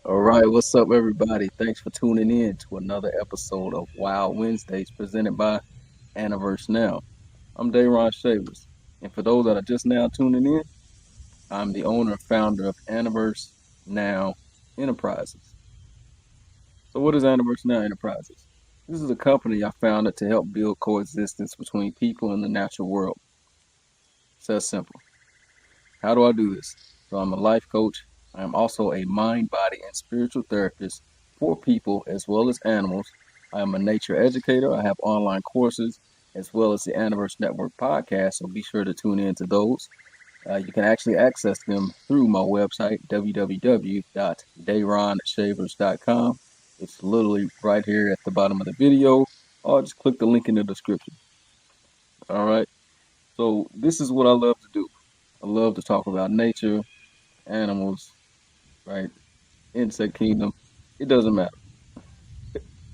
All right, what's up, everybody? Thanks for tuning in to another episode of Wild Wednesdays presented by Aniverse Now. I'm Dayron Shavers, and for those that are just now tuning in, I'm the owner and founder of Aniverse Now Enterprises. So, what is Aniverse Now Enterprises? This is a company I founded to help build coexistence between people and the natural world. It's that simple. How do I do this? So, I'm a life coach. I am also a mind, body, and spiritual therapist for people as well as animals. I am a nature educator. I have online courses as well as the Aniverse Network podcast. So, be sure to tune in to those. You can actually access them through my website, www.dayronshavers.com. It's literally right here at the bottom of the video, or just click the link in the description. All right. So, this is what I love to do. I love to talk about nature, animals, right? Insect kingdom. It doesn't matter.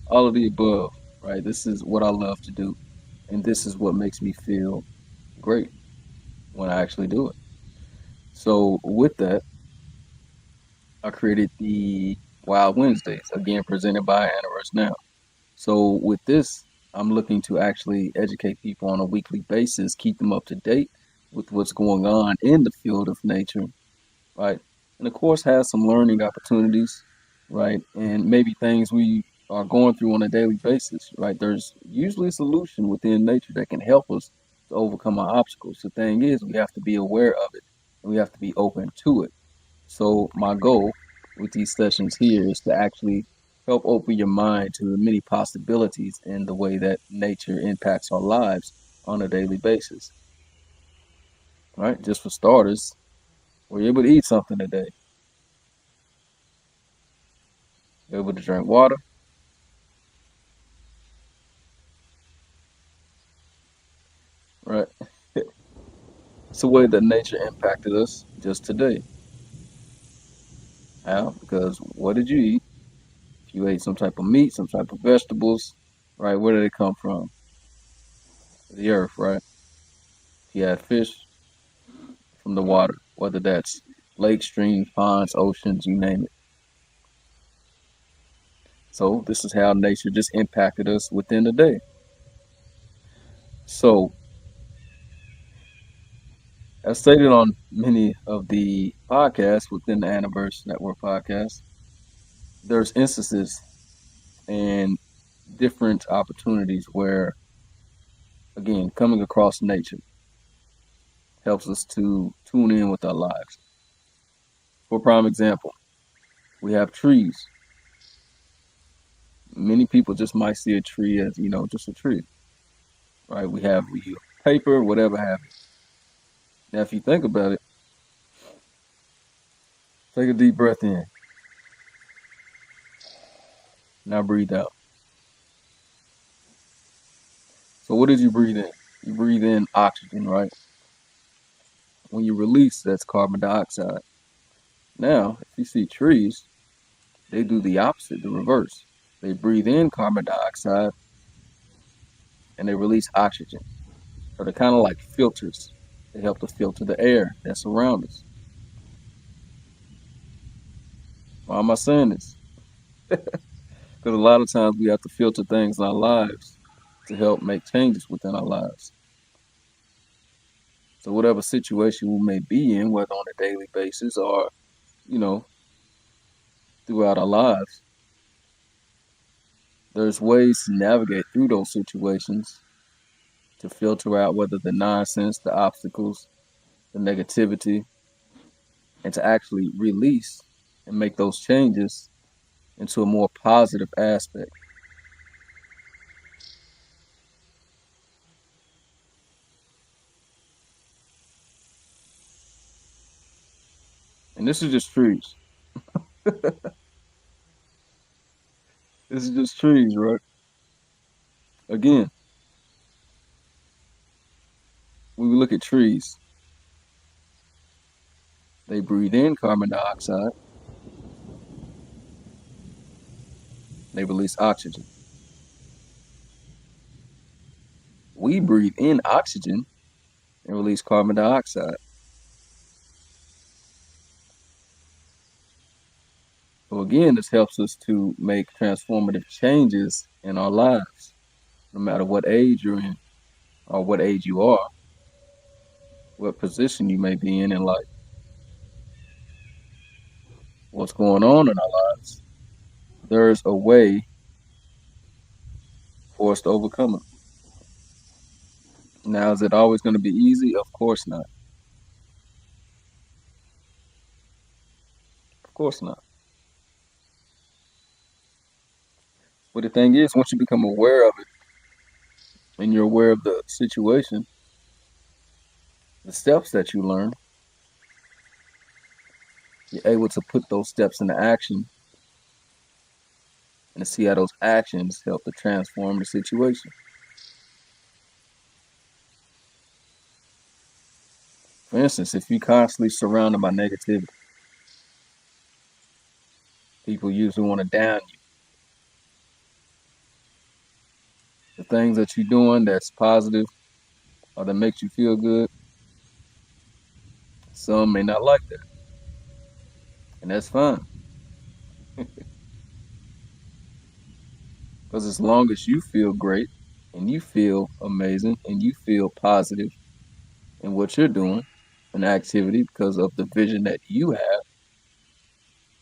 All of the above, right? This is what I love to do. And this is what makes me feel great when I actually do it. So, with that, I created the Wild Wednesdays, again presented by Aniverse Now. So, with this, I'm looking to actually educate people on a weekly basis, keep them up to date with what's going on in the field of nature, right? And of course, has some learning opportunities, right? And maybe things we are going through on a daily basis, right? There's usually a solution within nature that can help us to overcome our obstacles. The thing is, we have to be aware of it and we have to be open to it. So, my goal with these sessions here is to actually help open your mind to the many possibilities in the way that nature impacts our lives on a daily basis, right? Just for starters, we're able to eat something today, we're able to drink water, right? It's the way that nature impacted us just today. How? Because what did you eat? If you ate some type of meat, some type of vegetables, right? Where did it come from? The earth, right? If you had fish, from the water, whether that's lakes, streams, ponds, oceans, you name it. So this is how nature just impacted us within a day. So as stated on many of the podcasts within the Aniverse Network podcast, there's instances and different opportunities where, again, coming across nature helps us to tune in with our lives. For prime example, we have trees. Many people just might see a tree as, just a tree, right? We use paper, whatever have you. Now, if you think about it, take a deep breath in. Now breathe out. So what did you breathe in? You breathe in oxygen, right? When you release, that's carbon dioxide. Now, if you see trees, they do the opposite, the reverse. They breathe in carbon dioxide and they release oxygen. So they're kind of like filters. They help to filter the air that's around us. Why am I saying this? Because a lot of times we have to filter things in our lives to help make changes within our lives. So whatever situation we may be in, whether on a daily basis or, you know, throughout our lives, there's ways to navigate through those situations to filter out whether the nonsense, the obstacles, the negativity, and to actually release and make those changes into a more positive aspect. And this is just trees. This is just trees, right? Again, when we look at trees, they breathe in carbon dioxide, they release oxygen. We breathe in oxygen and release carbon dioxide. So again, this helps us to make transformative changes in our lives, no matter what age you're in or what age you are, what position you may be in life, what's going on in our lives. There's a way for us to overcome it. Now, is it always going to be easy? Of course not. Of course not. But the thing is, once you become aware of it and you're aware of the situation, the steps that you learn, you're able to put those steps into action and to see how those actions help to transform the situation. For instance, if you're constantly surrounded by negativity, people usually want to down you. The things that you're doing that's positive or that makes you feel good, some may not like that. And that's fine. Because as long as you feel great and you feel amazing and you feel positive in what you're doing, an activity because of the vision that you have,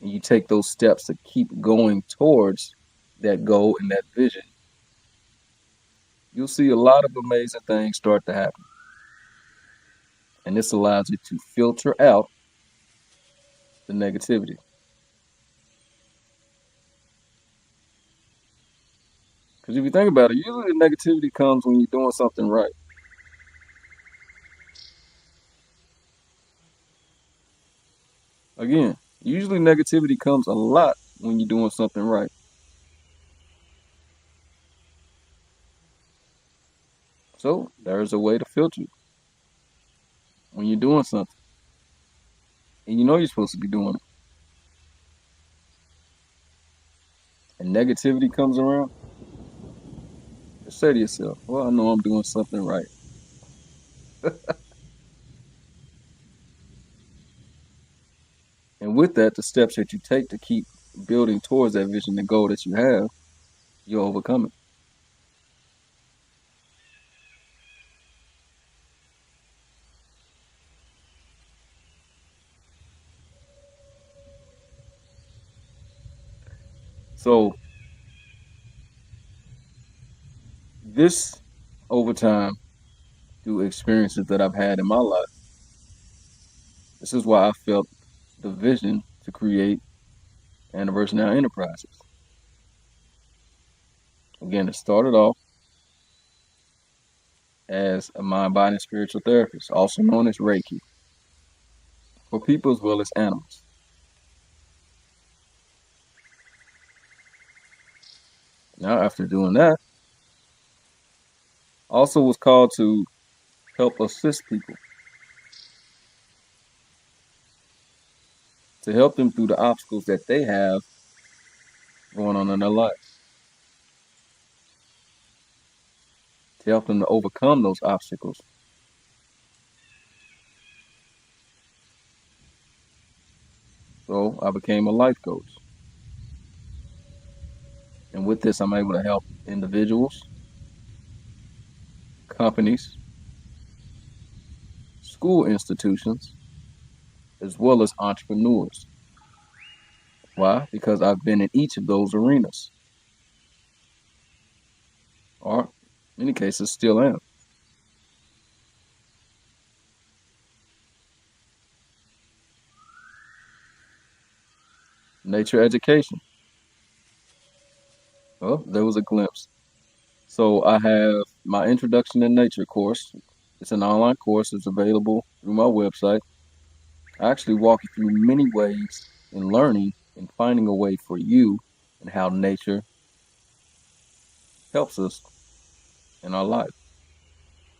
and you take those steps to keep going towards that goal and that vision, you'll see a lot of amazing things start to happen. And this allows you to filter out the negativity. Because if you think about it, usually the negativity comes when you're doing something right. Again, usually negativity comes a lot when you're doing something right. So there's a way to filter when you're doing something. And you know you're supposed to be doing it. And negativity comes around, just say to yourself, well, I know I'm doing something right. And with that, the steps that you take to keep building towards that vision and goal that you have, you'll overcome it. So this over time, through experiences that I've had in my life, this is why I felt the vision to create Aniverse Now Enterprises. Again, it started off as a mind, body, and spiritual therapist, also known as Reiki, for people as well as animals. Now, after doing that, also was called to help assist people, to help them through the obstacles that they have going on in their life, to help them to overcome those obstacles. So I became a life coach. And with this, I'm able to help individuals, companies, school institutions, as well as entrepreneurs. Why? Because I've been in each of those arenas, or in many cases, still am. Nature education. Well, there was a glimpse. So I have my Introduction in Nature course. It's an online course. It's available through my website. I actually walk you through many ways in learning and finding a way for you and how nature helps us in our life.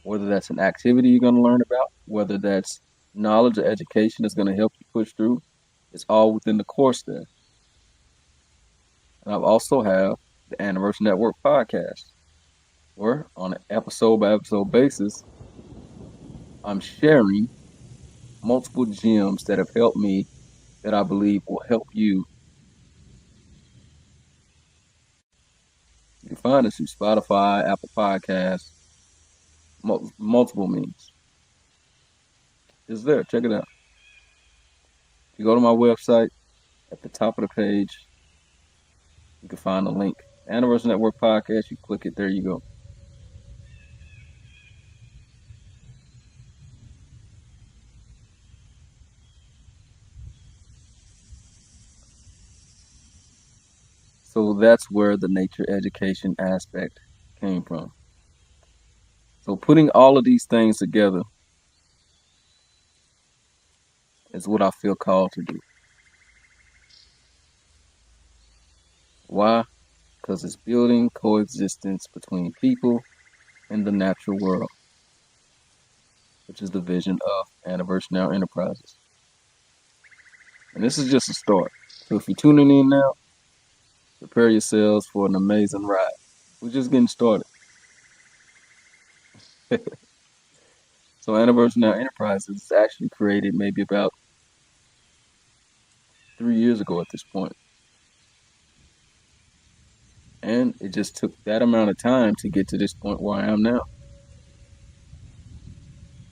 Whether that's an activity you're going to learn about, whether that's knowledge or education that's going to help you push through, it's all within the course there. And I also have the Aniverse Network podcast, where on an episode by episode basis, I'm sharing multiple gems that have helped me that I believe will help you You can find us through Spotify, Apple Podcasts, multiple means. It's there. Check it out. If you go to my website, at the top of the page, you can find the link. Aniverse Network Podcast. You click it. There you go. So that's where the nature education aspect came from. So putting all of these things together is what I feel called to do. Why? Because it's building coexistence between people and the natural world, which is the vision of Aniverse Now Enterprises. And this is just a start. So if you're tuning in now, prepare yourselves for an amazing ride. We're just getting started. So Aniverse Now Enterprises is actually created maybe about 3 years ago at this point. And it just took that amount of time to get to this point where I am now.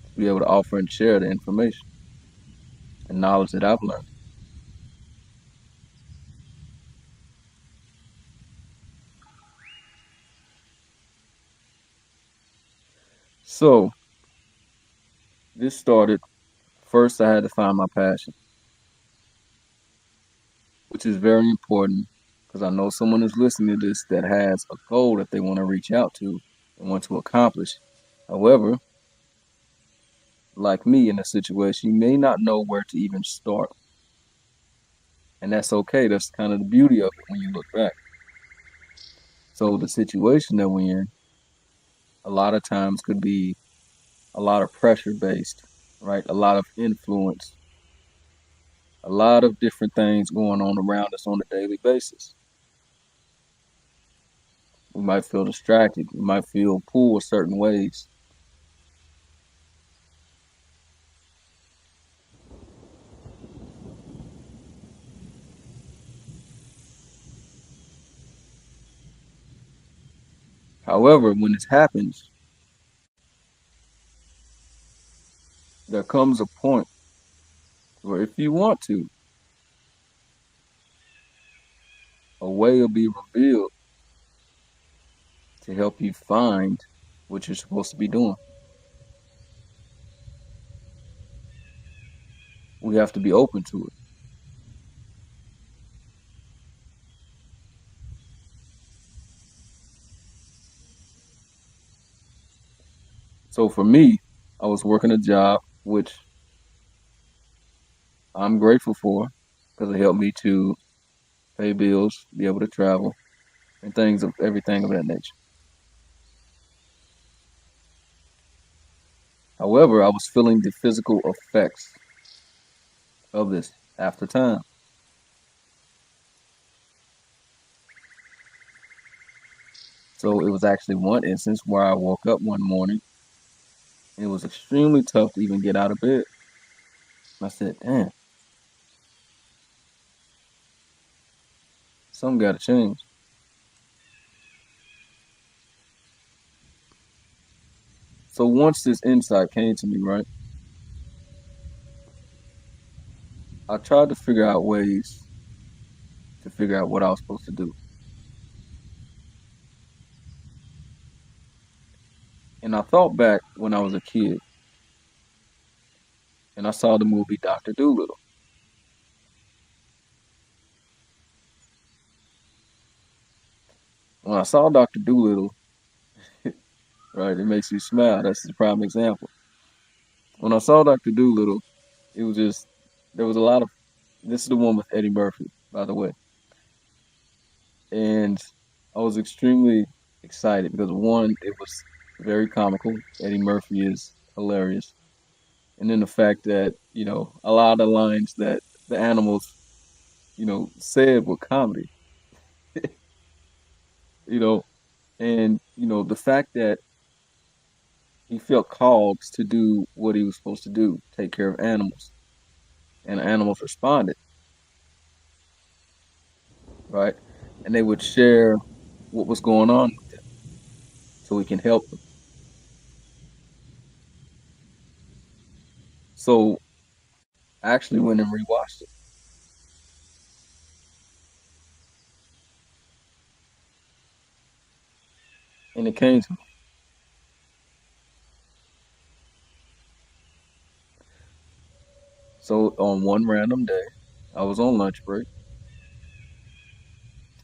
To be able to offer and share the information and knowledge that I've learned. So this started, first I had to find my passion, which is very important because I know someone is listening to this that has a goal that they want to reach out to and want to accomplish. However, like me in a situation, you may not know where to even start. And that's okay. That's kind of the beauty of it when you look back. So the situation that we're in, a lot of times could be a lot of pressure based, right? A lot of influence, a lot of different things going on around us on a daily basis. We might feel distracted. We might feel pulled certain ways. However, when this happens, there comes a point where if you want to, a way will be revealed to help you find what you're supposed to be doing. We have to be open to it. So for me, I was working a job which I'm grateful for because it helped me to pay bills, be able to travel, and things of everything of that nature. However, I was feeling the physical effects of this after time. So it was actually one instance where I woke up one morning and it was extremely tough to even get out of bed. I said, damn, something got to change. So once this insight came to me, right, I tried to figure out ways to figure out what I was supposed to do. And I thought back when I was a kid and I saw the movie Dr. Dolittle. When I saw Dr. Dolittle, right, it makes you smile. That's the prime example. When I saw Dr. Dolittle, it was just, there was a lot of, this is the one with Eddie Murphy, by the way. And I was extremely excited because one, it was very comical. Eddie Murphy is hilarious. And then the fact that, a lot of the lines that the animals, said were comedy, you know, and, the fact that he felt called to do what he was supposed to do, take care of animals, and animals responded, right? And they would share. what was going on with them so we can help them. So I actually went and rewatched it, and it came to me. So on one random day, I was on lunch break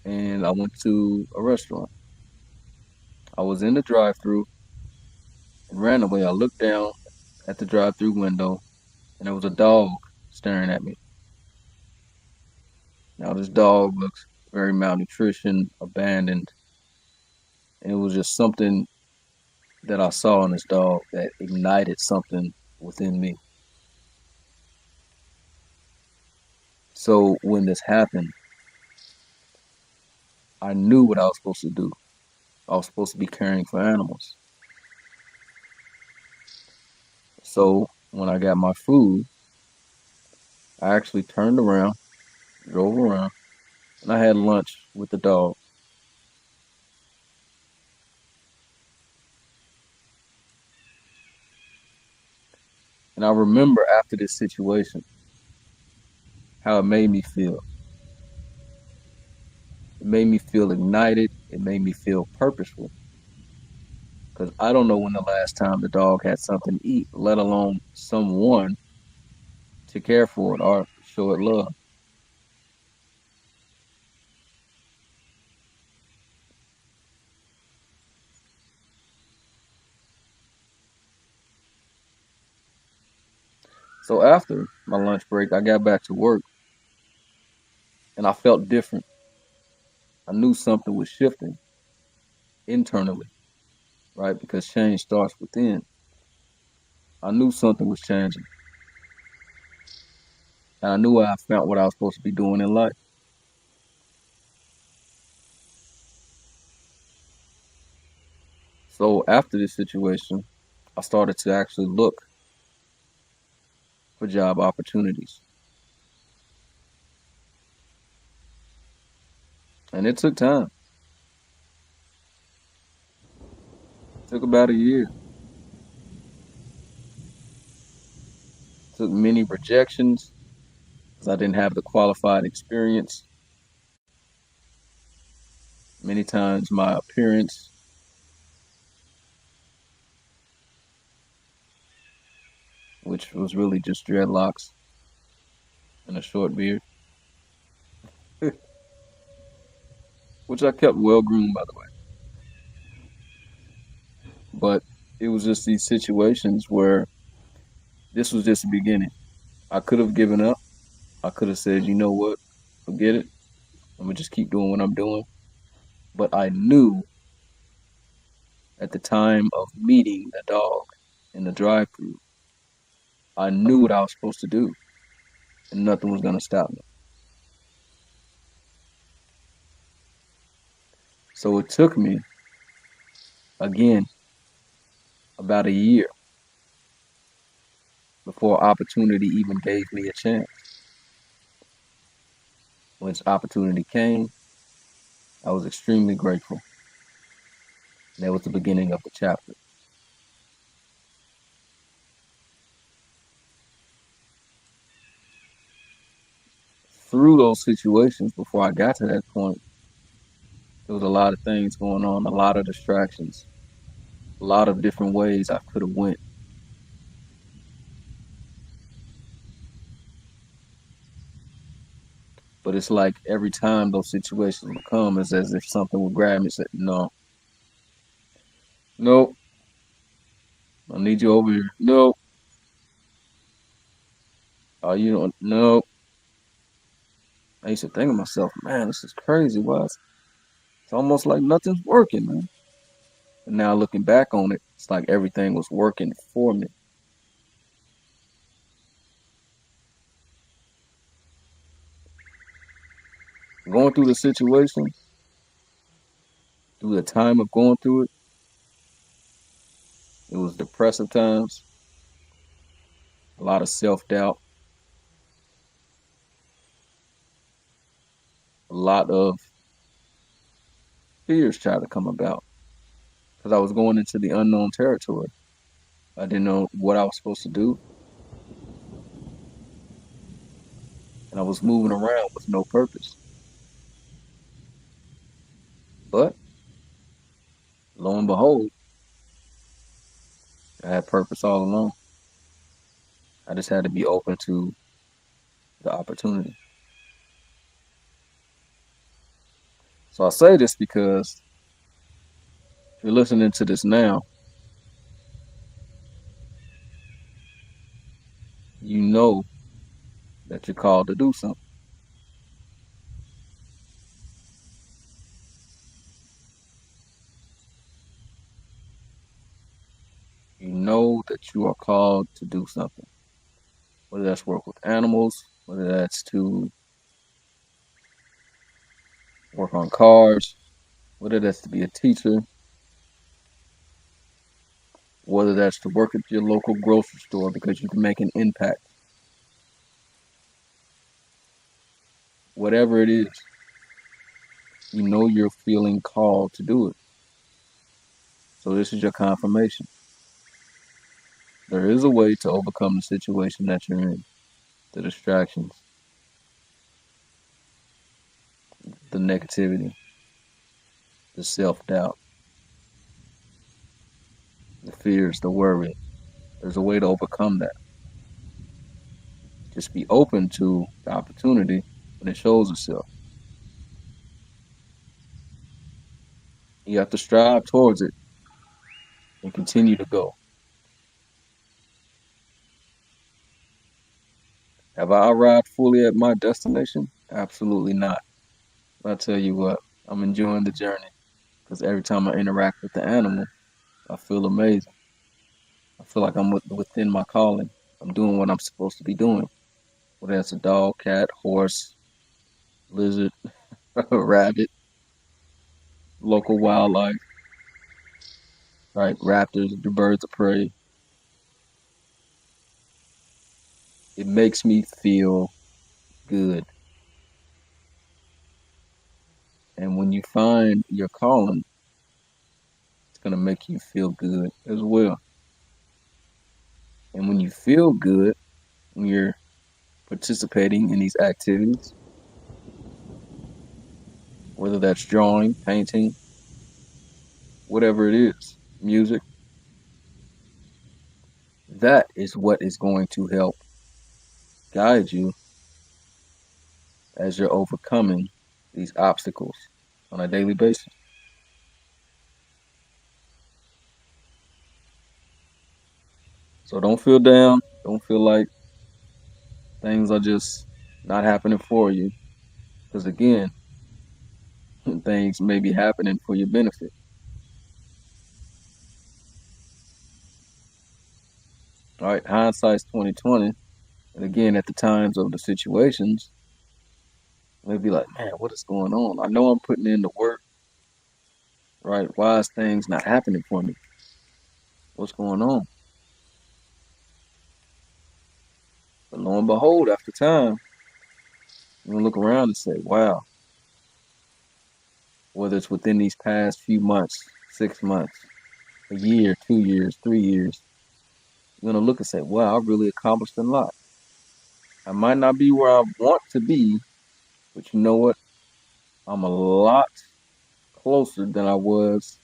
and I went to a restaurant. I was in the drive-through, and randomly I looked down at the drive-through window, and there was a dog staring at me. Now this dog looks very malnutrition, abandoned, and it was just something that I saw in this dog that ignited something within me. So when this happened, I knew what I was supposed to do. I was supposed to be caring for animals. So when I got my food, I actually turned around, drove around, and I had lunch with the dog. And I remember after this situation how it made me feel. It made me feel ignited. It made me feel purposeful. Because I don't know when the last time the dog had something to eat, let alone someone to care for it or show it love. So after my lunch break, I got back to work and I felt different. I knew something was shifting internally, right? Because change starts within. I knew something was changing, and I knew I found what I was supposed to be doing in life. So after this situation, I started to actually look for job opportunities, and it took time. It took about a year. It took many rejections because I didn't have the qualified experience. Many times my appearance, which was really just dreadlocks and a short beard, which I kept well groomed, by the way. But it was just these situations where this was just the beginning. I could have given up. I could have said, you know what, forget it. I'm gonna just keep doing what I'm doing. But I knew at the time of meeting the dog in the drive-through, I knew what I was supposed to do, and nothing was gonna stop me. So it took me again about a year before opportunity even gave me a chance. When opportunity came, I was extremely grateful. And that was the beginning of the chapter. Through those situations, before I got to that point, there was a lot of things going on, a lot of distractions, a lot of different ways I could have went. But it's like every time those situations would come, it's as if something would grab me and say, no, no, I need you over here. No, you don't, no. I used to think to myself, man, this is crazy. Why? It's almost like nothing's working, man. And now looking back on it, it's like everything was working for me. Going through the situation, through the time of going through it, it was depressive times, a lot of self doubt, a lot of fears tried to come about because I was going into the unknown territory. I didn't know what I was supposed to do, and I was moving around with no purpose. But lo and behold, I had purpose all along. I just had to be open to the opportunity. So I say this because if you're listening to this now, you know that you're called to do something. You know that you are called to do something, whether that's work with animals, whether that's to work on cars, whether that's to be a teacher, whether that's to work at your local grocery store because you can make an impact. Whatever it is, you know you're feeling called to do it. So this is your confirmation. There is a way to overcome the situation that you're in, the distractions, the negativity, the self-doubt, the fears, the worry. There's a way to overcome that. Just be open to the opportunity when it shows itself. You have to strive towards it and continue to go. Have I arrived fully at my destination? Absolutely not. But I tell you what, I'm enjoying the journey because every time I interact with the animal, I feel amazing. I feel like I'm within my calling. I'm doing what I'm supposed to be doing. Whether that's a dog, cat, horse, lizard, rabbit, local wildlife, right? Raptors, the birds of prey. It makes me feel good. And when you find your calling, it's going to make you feel good as well. And when you feel good, when you're participating in these activities, whether that's drawing, painting, whatever it is, music, that is what is going to help guide you as you're overcoming these obstacles on a daily basis. So don't feel down. Don't feel like things are just not happening for you. Because again, things may be happening for your benefit. All right, hindsight's 2020. And again, at the times of the situations, maybe like, man, what is going on? I know I'm putting in the work, right? Why is things not happening for me? What's going on? But lo and behold, after time, you're gonna look around and say, wow, whether it's within these past few months, 6 months, a year, 2 years, 3 years, you're gonna look and say, wow, I really accomplished a lot. I might not be where I want to be, but you know what? I'm a lot closer than I was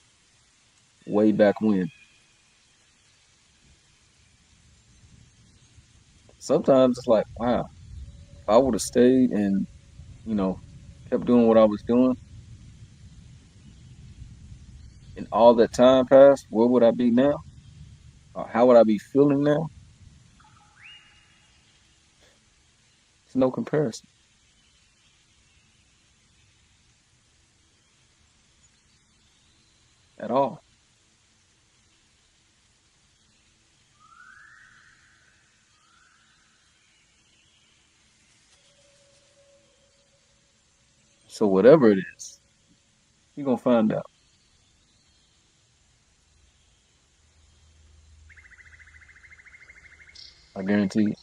way back when. Sometimes it's like, wow, if I would have stayed and, you know, kept doing what I was doing and all that time passed, where would I be now? Or how would I be feeling now? It's no comparison at all. So whatever it is, you're gonna find out. I guarantee you.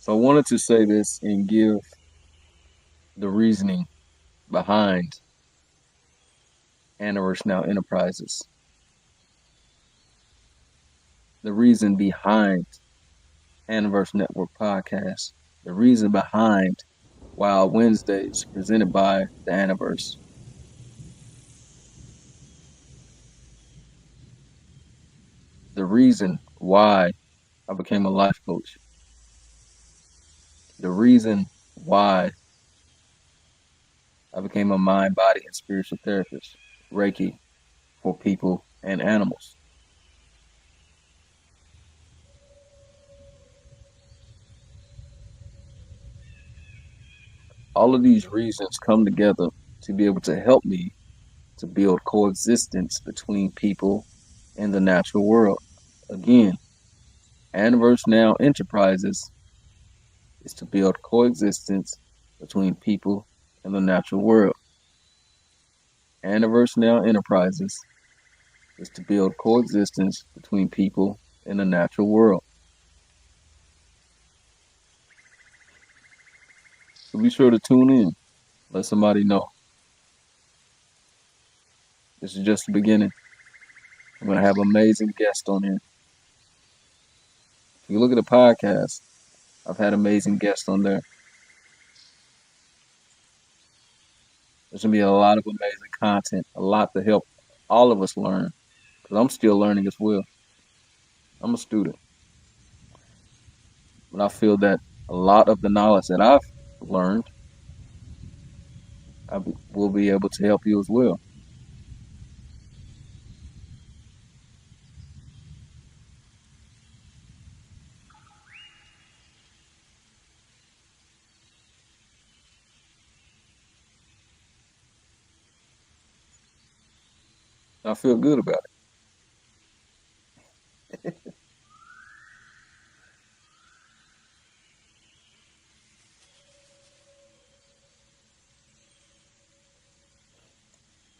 So I wanted to say this and give the reasoning behind Aniverse Now Enterprises, the reason behind Aniverse Network Podcast, the reason behind Wild Wednesdays presented by the Aniverse. The reason why I became a life coach. The reason why I became a mind, body, and spiritual therapist, Reiki for people and animals. All of these reasons come together to be able to help me to build coexistence between people and the natural world. Again, Aniverse Now Enterprises is to build coexistence between people and the natural world. Aniverse Now Enterprises is to build coexistence between people and the natural world. So be sure to tune in. Let somebody know. This is just the beginning. I'm going to have amazing guests on here. If you look at the podcast, I've had amazing guests on there. There's going to be a lot of amazing content, a lot to help all of us learn, because I'm still learning as well. I'm a student. But I feel that a lot of the knowledge that I've learned, I will be able to help you as well. I feel good about it.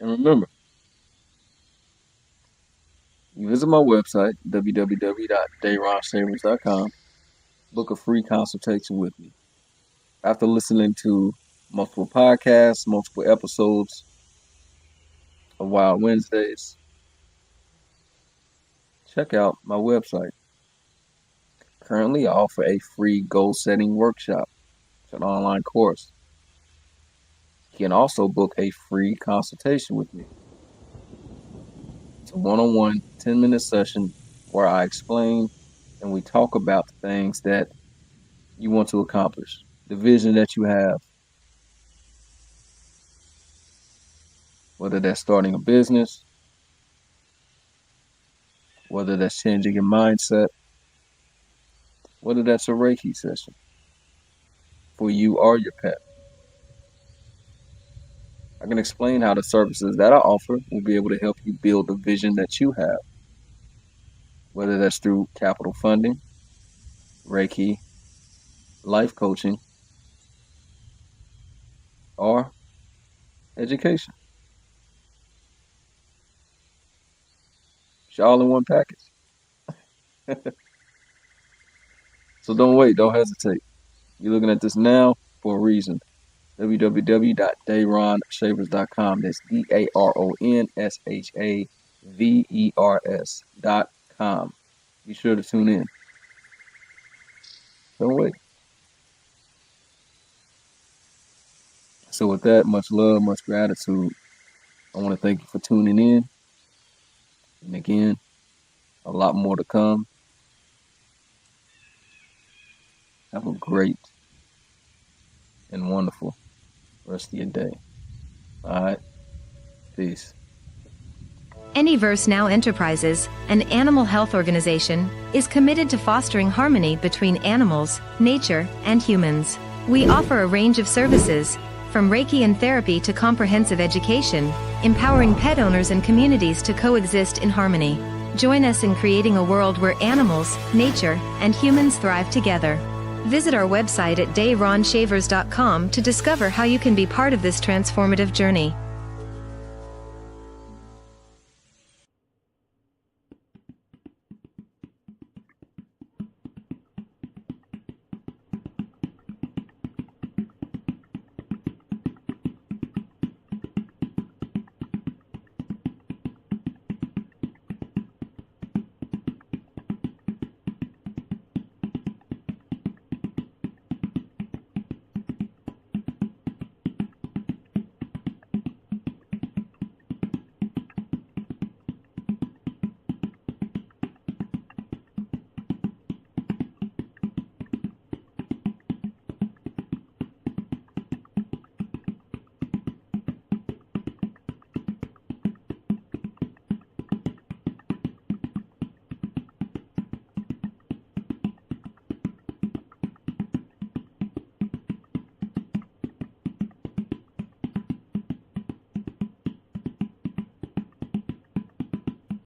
And remember, you visit my website, www.dayronshavers.com, book a free consultation with me. After listening to multiple podcasts, multiple episodes of Wild Wednesdays, check out my website. Currently, I offer a free goal-setting workshop. It's an online course. You can also book a free consultation with me. It's a one-on-one 10-minute session where I explain and we talk about the things that you want to accomplish, the vision that you have, whether that's starting a business, whether that's changing your mindset, whether that's a Reiki session for you or your pet. I can explain how the services that I offer will be able to help you build the vision that you have, whether that's through capital funding, Reiki, life coaching, or education. It's all in one package. So don't wait, don't hesitate. You're looking at this now for a reason. www.dayronshavers.com. That's DARONSHAVERS.com. Be sure to tune in. Don't wait. So with that, much love, much gratitude. I want to thank you for tuning in. And again, a lot more to come. Have a great and wonderful rest of your day. All right. Peace. Aniverse Now Enterprises, an animal health organization, is committed to fostering harmony between animals, nature, and humans. We offer a range of services, from Reiki and therapy to comprehensive education, empowering pet owners and communities to coexist in harmony. Join us in creating a world where animals, nature, and humans thrive together. Visit our website at dayronshavers.com to discover how you can be part of this transformative journey.